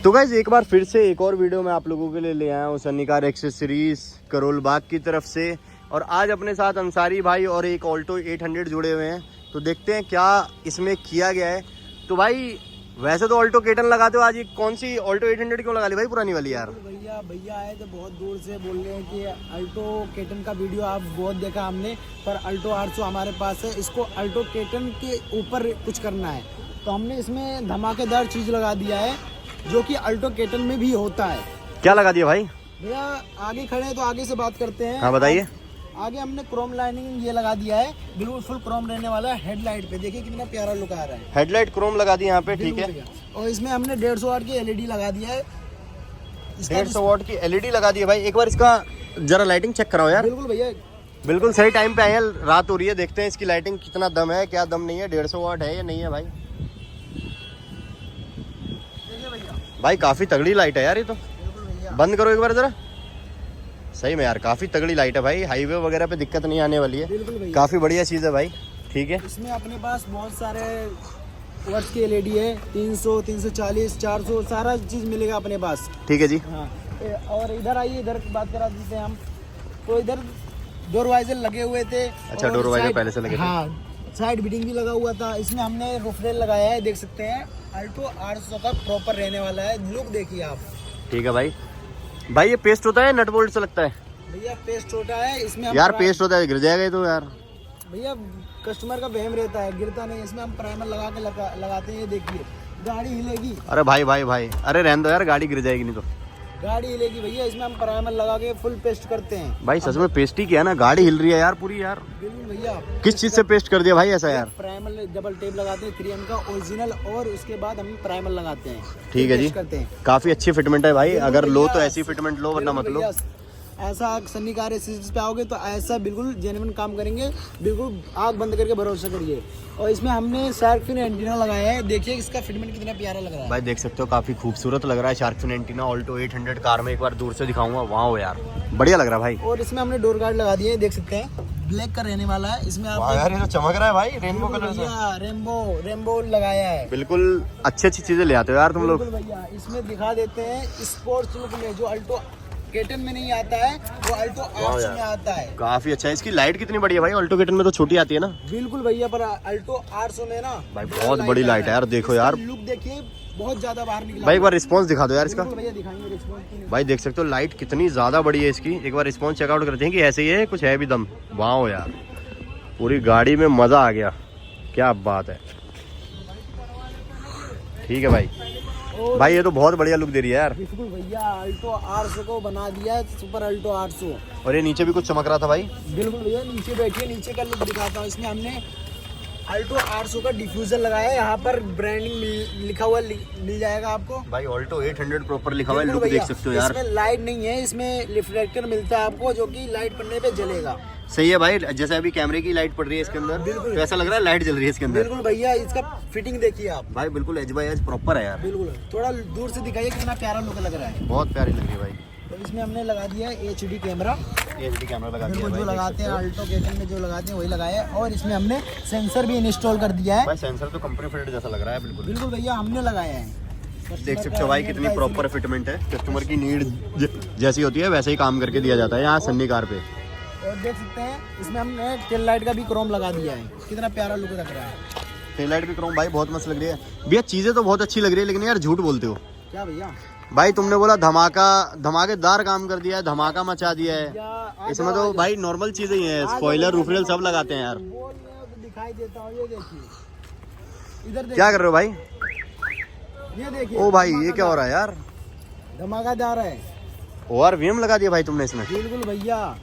तो गाइस एक बार फिर से एक और वीडियो में आप लोगों के लिए ले आया हूँ सन्नी कार एक्सेसरीज करोल बाग की तरफ से। और आज अपने साथ अंसारी भाई और एक ऑल्टो 800 जुड़े हुए हैं, तो देखते हैं क्या इसमें किया गया है। तो भाई वैसे तो ऑल्टो केटन लगाते हो, आज ये कौन सी ऑल्टो 800 क्यों लगा ली भाई, पुरानी वाली यार? भैया आए तो बहुत दूर से बोल रहे हैं कि अल्टो केटन का वीडियो आप बहुत देखा हमने, पर अल्टो 800 हमारे पास है, इसको अल्टो केटन के ऊपर कुछ करना है, तो हमने इसमें धमाकेदार चीज लगा दिया है जो कि अल्टो केटन में भी होता है। क्या लगा दिया भाई? भैया आगे खड़े हैं तो आगे से बात करते हैं। हाँ बताइए। आगे हमने क्रोम लाइनिंग ये लगा दिया है, बिल्कुल फुल क्रोम रहने वाला है। हेडलाइट पे देखिए कितना प्यारा लुक आ रहा है। हेडलाइट क्रोम लगा दी यहाँ पे, ठीक है। और इसमें हमने 150 वाट की एलईडी लगा दिया है। 150 वाट की एलईडी लगा दी है भाई। एक बार इसका जरा लाइटिंग चेक कराओ यार। बिल्कुल भैया, बिल्कुल सही टाइम पे आए हैं, रात हो रही है। देखते हैं इसकी लाइटिंग कितना दम है, क्या दम नहीं है, 150 वाट है या नहीं है भाई। भाई काफी तगड़ी लाइट है यार ये तो। बंद करो एक बार जरा। सही में यार काफी तगड़ी लाइट है भाई, हाईवे वगैरह पे दिक्कत नहीं आने वाली है। काफी बढ़िया चीज है भाई, ठीक है। इसमें अपने पास बहुत सारे वर्ष की एलईडी है, 300, 340, 400 सारा चीज मिलेगा अपने पास, ठीक है जी। हाँ। और इधर आइए, इधर बात करा देते हैं हम। तो इधर डोर वाइजर लगे हुए थे। अच्छा, डोर वाइजर पहले से लगे थे। हाँ, साइड बीटिंग भी लगा हुआ था। इसमें हमने रूफ रेल लगाया है, देख सकते हैं। अल्टो 800 का प्रॉपर रहने वाला है, लुक देखिए आप। ठीक है भाई। भाई ये पेस्ट होता है नट बोल्ट से लगता है? भैया पेस्ट होता है इसमें। यार पेस्ट होता है, गिर जाएगा ये तो यार। भैया कस्टमर का वहम रहता है, गिरता नहीं। इसमें हम प्राइमर लगा के लगाते हैं, देखिए गाड़ी हिलेगी। अरे भाई भाई भाई, अरे रहने दो यार, गाड़ी गिर जाएगी नहीं तो। गाड़ी हिलेगी भैया, इसमें हम प्राइमर लगा के फुल पेस्ट करते हैं। भाई सच में पेस्ट ही किया ना, गाड़ी हिल रही है यार पूरी यार। बिल्कुल भैया। किस चीज से पेस्ट कर दिया भाई ऐसा यार? प्राइमर डबल टेप लगाते हैं 3M का ओरिजिनल, और उसके बाद हम प्राइमर लगाते हैं। ठीक है जी, करते हैं। काफी अच्छी फिटमेंट है भाई। अगर लो तो ऐसी फिटमेंट लो, वरना मत लो। ऐसा सन्नी कार एक्सेसरीज पे आओगे तो ऐसा बिल्कुल जेन्युइन काम करेंगे, बिल्कुल आग बंद करके भरोसा करिए। और इसमें हमने शार्क फिन एंटीना लगाया है, देखिए इसका फिटमेंट कितना प्यारा लग रहा है भाई। देख सकते हो काफी खूबसूरत लग रहा है shark fin antenna Alto 800 car में। एक बार दूर से दिखाऊंगा, वाह यार बढ़िया लग रहा है भाई। और इसमें हमने डोर गार्ड लगा दिए, देख सकते हैं ब्लैक का रहने वाला है। इसमें आप यार ये तो चमक रहा है भाई, रेनबो कलर से। रेनबो लगाया है। बिल्कुल अच्छी अच्छी चीजें ले आते हो यार तुम लोग। भैया इसमें दिखा देते हैं स्पोर्ट्स लुक में, जो अल्टो केटन में नहीं आता है वो अल्टो 800 में आता है। काफी अच्छा है। इसकी लाइट कितनी बड़ी है भाई? ऑल्टो केटन में तो छोटी आती है ना। बिल्कुल भैया, पर अल्टो 800 में ना भाई बहुत बड़ी लाइट है यार, देखो यार। लुक देखिए, बहुत ज्यादा बाहर निकला भाई एक बार रिस्पॉन्स दिखा दो यार इसका। भैया दिखाएंगे रिस्पॉन्स। भाई देख सकते हो लाइट कितनी ज्यादा बड़ी है इसकी। एक बार रिस्पॉन्स चेकआउट करते हैं कि ऐसे ही है, कुछ है भी दम। वाह यार पूरी गाड़ी में मजा आ गया, क्या बात है। ठीक है भाई। भाई ये तो बहुत बढ़िया लुक दे रही है यार। बिल्कुल भैया, अल्टो 800 को बना दिया है सुपर अल्टो 800। और ये नीचे भी कुछ चमक रहा था भाई। बिल्कुल भैया, नीचे बैठिए, नीचे का लुक दिखाता हूँ। इसमें हमने अल्टो 800 का डिफ्यूजर लगाया है, यहाँ पर ब्रांडिंग लिखा हुआ मिल जाएगा आपको। भाई ऑल्टो 800 प्रॉपर लिखा हुआ है, लुक देख सकते हो यार। इसमें लाइट नहीं है, इसमें रिफ्लेक्टर मिलता है आपको, जो कि लाइट पड़ने पे जलेगा। सही है भाई, जैसे अभी कैमरे की लाइट पड़ रही है इसके अंदर, तो ऐसा लग रहा है लाइट जल रही है इसके अंदर। बिल्कुल भैया, इसका फिटिंग देखिए आप। भाई बिल्कुल एज बाय एज प्रॉपर है यार। बिल्कुल, थोड़ा दूर से दिखाइए कितना प्यारा लुक लग रहा है। बहुत प्यारी लग रही है भाई। तो इसमें हमने लगा दिया है HD कैमरा। HD कैमरा लगा दिया जो लगाते हैं अल्टो केटन में, जो लगाते हैं वही लगाया है। और इसमें हमने सेंसर भी इंस्टॉल कर दिया है। भाई सेंसर तो कंपनी फिटेड जैसा लग रहा है। बिल्कुल बिल्कुल भैया, हमने लगाया है। देख सकते हो भाई कितनी प्रॉपर फिटमेंट है। कस्टमर की नीड जैसी होती है वैसे ही काम करके दिया जाता है यहाँ सन्नी कार पे। और देख सकते हैं इसमें हमने टेल लाइट का भी क्रोम लगा दिया है, कितना प्यारा लुक लग रहा है। टेल लाइट भी क्रोम भाई बहुत मस्त लग रही है भैया। चीजें तो बहुत अच्छी लग रही है, लेकिन यार झूठ बोलते हो। क्या भैया? भाई तुमने बोला धमाकेदार काम कर दिया है, धमाका मचा दिया है। इसमें तो भाई नॉर्मल चीजें ही है, स्पॉइलर रूफ रेल सब लगाते हैं यार। बोल रहे हो तो दिखाई देता हूँ, ये देखिए इधर क्या कर रहे हो भाई? ये देखिए। ओ भाई ये क्या हो रहा है यार? धमाकेदार है। ORVM लगा दिया भाई तुमने इसमें? बिल्कुल भैया,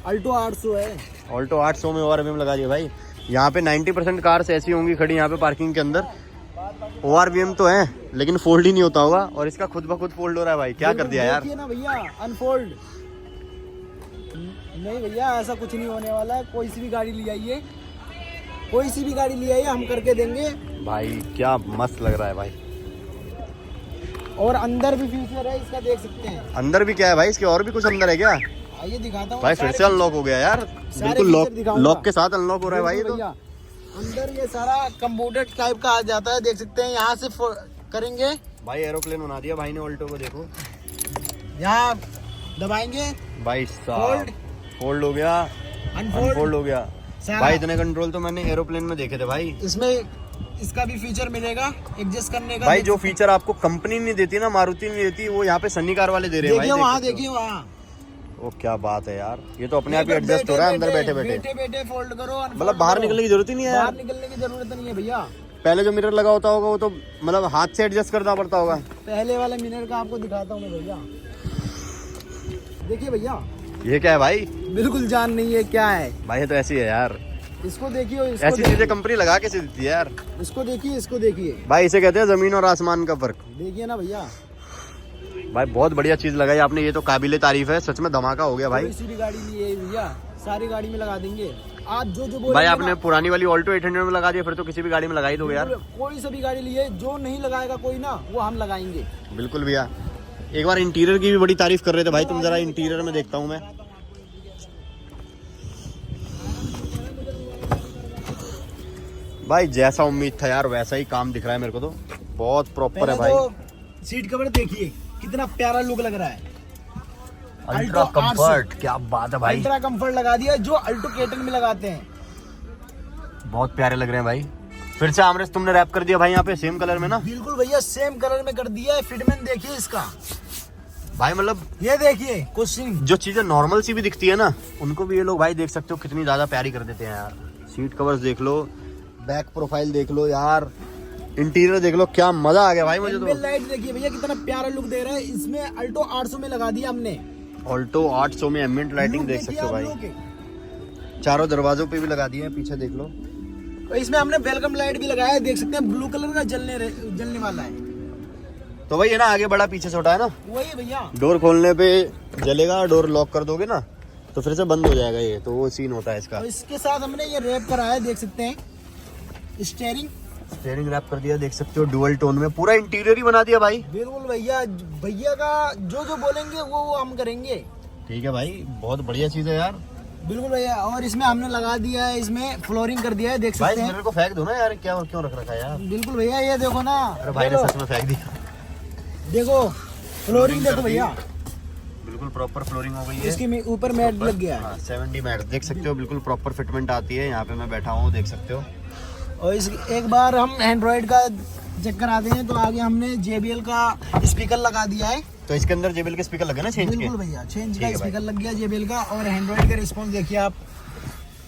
अल्टो 800 है। ऑल्टो 800 में ORVM लगा दिया भाई। यहाँ पे 90% कार्स ऐसी होंगी खड़ी यहाँ पे पार्किंग के अंदर। ORVM तो है लेकिन फोल्ड ही नहीं होता होगा, और इसका खुद ब खुद फोल्ड हो रहा है भाई। क्या कर दिया यार? देखिए ना भैया, अनफोल्ड नहीं भैया, ऐसा कुछ नहीं होने वाला है। कोई सी भी गाड़ी ले आइए, कोई सी भी गाड़ी ले आइए, हम करके देंगे भाई। क्या मस्त लग रहा है भाई। और अंदर भी फीचर है इसका, देख सकते हैं। अंदर भी क्या है भाई इसके? और भी कुछ अंदर है क्या? आइए दिखाता हूँ भाई फिर से अनलॉक हो गया यार। बिल्कुल लॉक के साथ अनलॉक हो रहा है भाई। तो अंदर ये सारा कंप्यूटर टाइप का आ जाता है, देख सकते हैं। यहाँ से करेंगे भाई एरोप्लेन बना दिया भाई ने ऑल्टो को, देखो यहाँ दबाएंगे, भाई साहब फोल्ड हो गया, अनफोल्ड हो गया सारा। भाई इतने कंट्रोल तो मैंने एरोप्लेन में देखे थे भाई। इसमें इसका भी फीचर मिलेगा एडजस्ट करने का। भाई जो फीचर आपको कंपनी नहीं देती ना, मारुति नहीं देती, वो यहाँ पे सन्नी कार वाले दे रहे हैं भाई। देखिए वहाँ, देखिए वहाँ, वो क्या बात है यार, ये तो अपने आप ही एडजस्ट हो रहा है अंदर बैठे बैठे। बैठे फोल्ड करो, मतलब बाहर निकलने की जरूरत ही नहीं है बाहर यार। निकलने की जरूरत नहीं है भैया। पहले जो मिरर लगा होता होगा वो तो मतलब हाथ से एडजस्ट करना पड़ता होगा। पहले वाले मिरर का आपको दिखाता हूँ मैं भैया, देखिए भैया, ये क्या है भाई? बिल्कुल जान नहीं है क्या है भाई ये तो ऐसी है यार, इसको देखिए, ऐसी चीजें कंपनी लगा के देती है यार। इसको देखिए, इसको देखिए भाई इसे कहते हैं जमीन और आसमान का फर्क। देखिए ना भैया, भाई बहुत बढ़िया चीज लगाई आपने, ये तो काबिले तारीफ है, सच में धमाका हो गया भाई। किसी भी गाड़ी में ये भैया, सारी गाड़ी में लगा देंगे आप जो बोलेंगे भाई ना। आपने पुरानी वाली ऑल्टो 800 में लगा दिया, फिर तो किसी भी गाड़ी में लगा ही दोगे यार। कोई सी भी गाड़ी लिए, जो नहीं लगाएगा कोई ना, वो हम लगाएंगे। बिल्कुल भैया। एक बार इंटीरियर की भी बड़ी तारीफ कर रहे थे भाई तुम, जरा इंटीरियर में देखता हूँ मैं। भाई जैसा उम्मीद था यार वैसा ही काम दिख रहा है मेरे को तो, बहुत प्रॉपर है भाई। तो सीट कवर देखिए कितना प्यारा लुक लग रहा है, अल्ट्रा कंफर्ट, क्या बात है भाई, अल्ट्रा कंफर्ट लगा दिया जो अल्टो केटन में लगाते हैं। बहुत प्यारे लग रहे हैं भाई। फिर से आमरेस तुमने रैप कर दिया भाई यहाँ पे सेम कलर में ना? बिल्कुल भैया सेम कलर में कर दिया है। फिटमेंट देखिए इसका भाई, मतलब ये देखिए कुशनिंग, जो चीजें नॉर्मल सी भी दिखती है ना, उनको भी ये लोग भाई देख सकते हो कितनी ज्यादा प्यारी कर देते हैं यार। सीट कवर्स देख लो, बैक प्रोफाइल देख लो यार, इंटीरियर देख लो, क्या मजा आ गया भाई मुझे तो। लाइट देखिए भैया कितना प्यारा लुक दे रहा है। इसमें अल्टो 800 में लगा दिया हमने, ऑल्टो 800 में एम्बिएंट लाइटिंग लुक देख देखिए सकते हो आप भाई। लोग। चारों दरवाजों पे भी लगा दिए हैं, पीछे देख लो। और इसमें हमने वेलकम लाइट भी लगाया है, देख सकते हैं ब्लू कलर का जलने वाला है। तो भाई ये ना आगे बड़ा पीछे छोटा है ना, वही भैया, डोर खोलने पे जलेगा, डोर लॉक कर दोगे ना तो फिर से बंद हो जाएगा, ये तो वो सीन होता है इसका। और इसके साथ हमने ये रैप कराया है, देख सकते हैं स्टीयरिंग रैप कर दिया, देख सकते हो डुअल टोन में, पूरा इंटीरियर ही बना दिया भाई। बिल्कुल भैया, भैया का जो बोलेंगे वो हम करेंगे। ठीक है भाई, बहुत बढ़िया चीज है यार। बिल्कुल भैया, और इसमें हमने लगा दिया है, इसमें फ्लोरिंग कर दिया है, देख भाई सकते हैं। मिरर को फेंक दो ना यार, क्या और क्यों रख रखा है यार। बिल्कुल भैया, ये देखो ना, अरे भाई ने सच में फेंक दिया। देखो फ्लोरिंग देखो भैया, बिल्कुल प्रॉपर फ्लोरिंग हो गई है। इसके ऊपर मैट लग गया है। हाँ 70 मैट देख सकते हो, बिल्कुल प्रॉपर फिटमेंट आती है। यहाँ पे मैं बैठा हूँ, देख सकते हो। और इस एक बार हम एंड्रॉइड का चेक कराते हैं, तो आगे हमने JBL का स्पीकर लगा दिया है। तो इसके अंदर JBL के स्पीकर लगे ना चेंज के? बिल्कुल भैया, चेंज का ठीक है स्पीकर लग गया JBL का। और एंड्रॉइड का रिस्पॉन्स देखिए आप,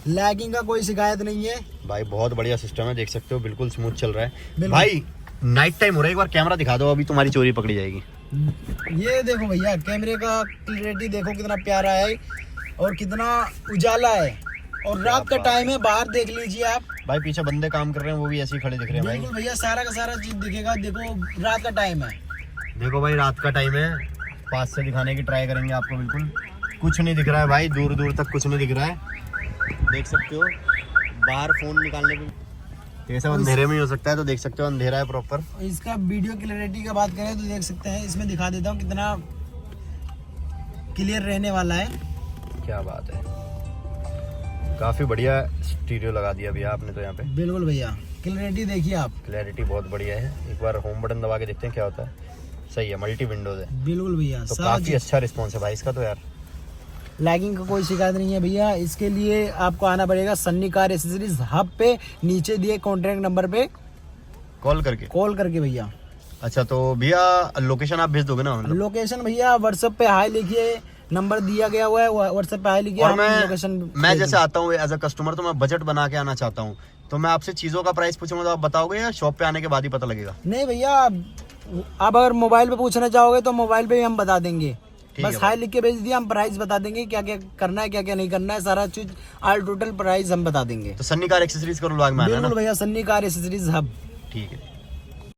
लैगिंग का कोई शिकायत नहीं है भाई, बहुत बढ़िया सिस्टम है, देख सकते हो बिल्कुल स्मूथ चल रहा है बिल्कुल। भाई। नाइट टाइम हो रहा है, एक बार कैमरा दिखा दो, अभी तुम्हारी चोरी पकड़ी जाएगी। ये देखो भैया, कैमरे का क्लियरिटी देखो कितना प्यारा है और कितना उजाला है। और रात का टाइम है, बाहर देख लीजिए आप। भाई पीछे बंदे काम कर रहे हैं, वो भी ऐसे ही खड़े दिख रहे हैं भाई। बिल्कुल भैया, सारा का सारा चीज दिखेगा। देखो रात का टाइम है, देखो भाई रात का टाइम है, पास से दिखाने की ट्राई करेंगे आपको। बिल्कुल कुछ नहीं दिख रहा है भाई, दूर दूर तक कुछ नहीं दिख रहा है, देख सकते हो। बाहर फोन निकालने पे ये सब अंधेरे में ही हो सकता है, तो देख सकते हो अंधेरा है प्रॉपर। इसका वीडियो क्लियरिटी का बात करें तो देख सकते हैं, इसमें दिखा देता हूँ कितना क्लियर रहने वाला है। क्या बात है, काफी बढ़िया स्टीरियो लगा दिया भैया आपने तो यहाँ पे। बिल्कुल भैया, क्लियरिटी देखिए आप, क्लैरिटी बहुत बढ़िया है। एक बार होम बटन दबा के देखते हैं क्या होता है। सही है, मल्टी विंडोज है, बिल्कुल भैया। तो काफी अच्छा रिस्पॉन्स है भाई इसका तो यार। लैगिंग का कोई शिकायत नहीं है भैया। इसके लिए आपको आना पड़ेगा सन्नी कार एसेसरीज हब पे, नीचे दिए कॉन्टैक्ट नंबर पे कॉल करके भैया। अच्छा तो भैया लोकेशन आप भेज दोगे ना? मतलब लोकेशन भैया व्हाट्सएप पे हाई लिखिए, नंबर दिया गया हुआ है, व्हाट्सएप पे हाई लिखिए। और हम लोकेशन मैं जैसे आता हूँ एज अ कस्टमर, तो मैं बजट बना के आना चाहता हूँ, तो मैं आपसे चीजों का प्राइस पूछूंगा तो आप बताओगे या शॉप पे आने के बाद ही पता लगेगा? नहीं भैया, आप अगर मोबाइल पे पूछना चाहोगे तो मोबाइल पे ही हम बता देंगे। बस हाई लिख के भेज दिया, हम प्राइस बता देंगे, क्या क्या करना है क्या क्या नहीं करना है, सारा चीज ऑल टोटल प्राइस हम बता देंगे। तो सन्नी कार एक्सेसरीज करो बाग में आना ना। बिल्कुल भैया, सन्नी कार एसेसरीज हब। ठीक है।